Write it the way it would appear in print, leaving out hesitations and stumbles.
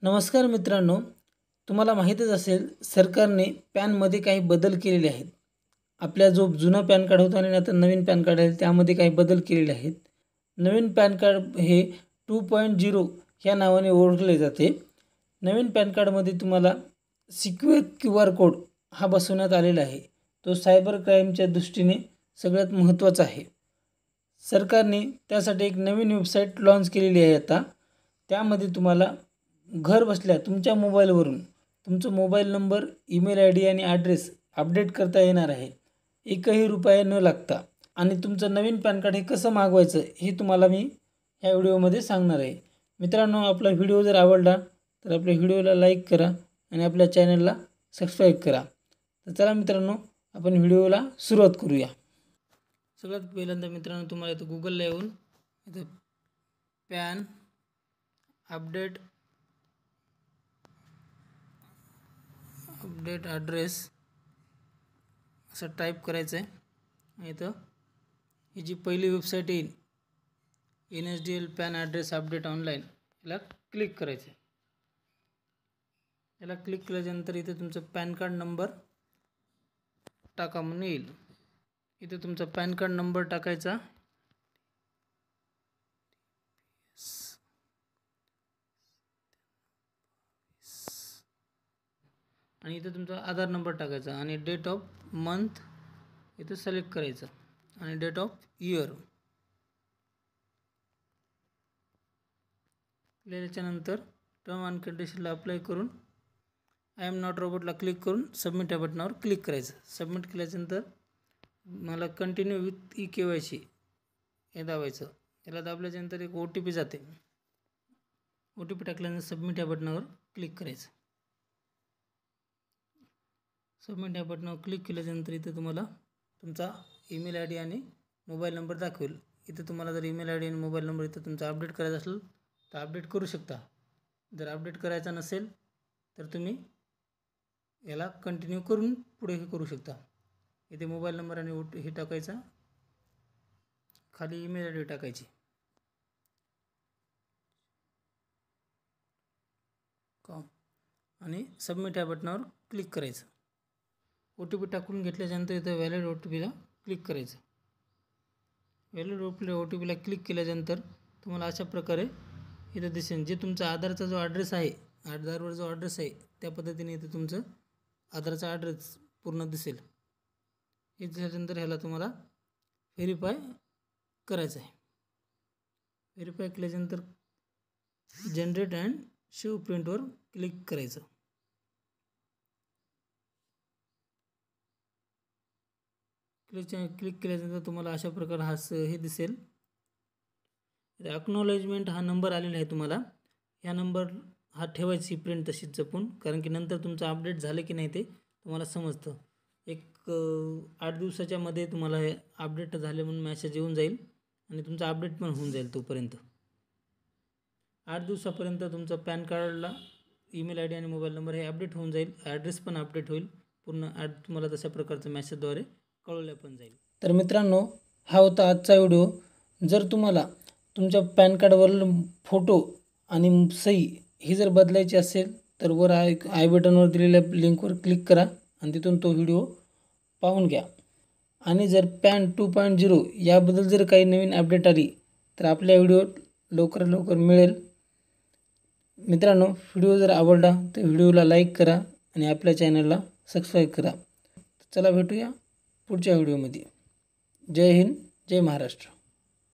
नमस्कार मित्रांनो, तुम्हाला माहीतच असेल सरकारने पॅनमध्ये काही बदल केलेले आहेत. आपल्या जो जुना पॅन कार्ड होता आणि आता नवीन पॅन कार्ड आहे त्यामध्ये काही बदल केलेले आहेत. नवीन पॅन कार्ड हे 2.0 ह्या नावाने ओळखले जाते. नवीन पॅन कार्डमध्ये तुम्हाला सिक्युअर QR कोड हा बसवण्यात आलेला आहे. तो सायबर क्राईमच्या दृष्टीने सगळ्यात महत्त्वाचा आहे. सरकारने त्यासाठी एक नवीन वेबसाईट लॉन्च केलेली आहे आता. त्यामध्ये तुम्हाला घर बसल्या तुमच्या मोबाईलवरून तुमचा मोबाईल नंबर, ईमेल ID आणि ॲड्रेस अपडेट करता येणार आहे. एकही रुपया न लागता. आणि तुमचं नवीन पॅन कार्ड हे कसं मागवायचं हे तुम्हाला मी ह्या व्हिडिओमध्ये सांगणार आहे. मित्रांनो, आपला व्हिडिओ जर आवडला तर आपल्या व्हिडिओला लाईक करा आणि आपल्या चॅनलला सबस्क्राईब करा. तर चला मित्रांनो, आपण व्हिडिओला सुरुवात करूया. सगळ्यात पहिल्यांदा मित्रांनो, तुम्हाला इथं गुगलला येऊन इथं पॅन अपडेट ॲड्रेस असं टाईप करायचं आहे. आणि इथं ही जी पहिली वेबसाईट येईल NSDL pan address update online, याला क्लिक करायचं आहे. याला क्लिक केल्यानंतर इथे तुमचा पॅन कार्ड नंबर टाका म्हणून येईल. इथे तुमचा पॅन कार्ड नंबर टाकायचा. आणि इथे तुमचा आधार नंबर टाकायचा आणि डेट ऑफ मंथ इथे सिलेक्ट करायचं आणि डेट ऑफ इयर. केल्याच्यानंतर टर्म अँड कंडिशनला अप्लाय करून आय एम नॉट रोबोटला क्लिक करून सबमिट या बटनावर क्लिक करायचं. सबमिट केल्याच्यानंतर मला कंटिन्यू विथ KYC हे दाबायचं. याला दाबल्याच्यानंतर एक OTP जाते. OTP टाकल्यानंतर सबमिट या बटनावर क्लिक करायचं. सबमिट या बटनावर क्लिक केल्याच्यानंतर इथे तुम्हाला तुमचा ईमेल ID आणि मोबाईल नंबर दाखवेल. इथे तुम्हाला जर ईमेल ID आणि मोबाईल नंबर इथं तुमचा अपडेट करायचा असेल तर अपडेट करू शकता. जर अपडेट करायचा नसेल तर तुम्ही याला कंटिन्यू करून पुढे हे करू शकता. इथे मोबाईल नंबर आणि हे टाकायचा, खाली ईमेल ID टाकायची. आणि सबमिट या बटनावर क्लिक करायचं. OTP टाकून घेतल्याच्यानंतर इथं व्हॅलिड OTPला क्लिक करायचं. व्हॅलिड OTPला क्लिक केल्याच्यानंतर तुम्हाला अशा प्रकारे इथं दिसेल जे तुमचा आधारचा जो ॲड्रेस आहे, आधारवर जो ॲड्रेस आहे त्या पद्धतीने इथं तुमचं आधारचा ॲड्रेस पूर्ण दिसेल. हे झाल्यानंतर ह्याला तुम्हाला व्हेरीफाय करायचं आहे. व्हेरीफाय केल्याच्यानंतर जनरेट अँड शो प्रिंटवर क्लिक करायचं. क्लिक केल्यानंतर तुम्हाला अशा प्रकारे हे दिसेल. अक्नॉलेजमेंट हा नंबर आलेला आहे तुम्हाला. ह्या नंबर हा ठेवायची प्रिंट तशीच जपून, कारण की नंतर तुमचं अपडेट झालं की नाही ते तुम्हाला समजतं. एक 8 दिवसाच्या मध्ये तुम्हाला हे अपडेट झाले म्हणून मेसेज येऊन जाईल आणि तुमचं अपडेट पण होऊन जाईल. तोपर्यंत 8 दिवसापर्यंत तुमचा पॅन कार्डला ईमेल ID आणि मोबाईल नंबर हे अपडेट होऊन जाईल. ॲड्रेस पण अपडेट होईल पूर्ण. तुम्हाला तशा प्रकारचं मेसेजद्वारे कळवलं पण जाईल. तर मित्रांनो, हा होता आजचा व्हिडिओ. जर तुम्हाला तुमच्या पॅन कार्डवरील फोटो आणि सही ही जर बदलायची असेल तर वर आय बटनवर दिलेल्या लिंकवर क्लिक करा आणि तिथून तो व्हिडिओ पाहून घ्या. आणि जर पॅन 2.0 याबद्दल जर काही नवीन अपडेट आली तर आपल्या व्हिडिओ लवकरात लवकर मिळेल. मित्रांनो, व्हिडिओ जर आवडला तर व्हिडिओला लाईक करा आणि आपल्या चॅनलला सबस्क्राईब करा. चला भेटूया पुढच्या व्हिडिओमध्ये. जय हिंद, जय महाराष्ट्र.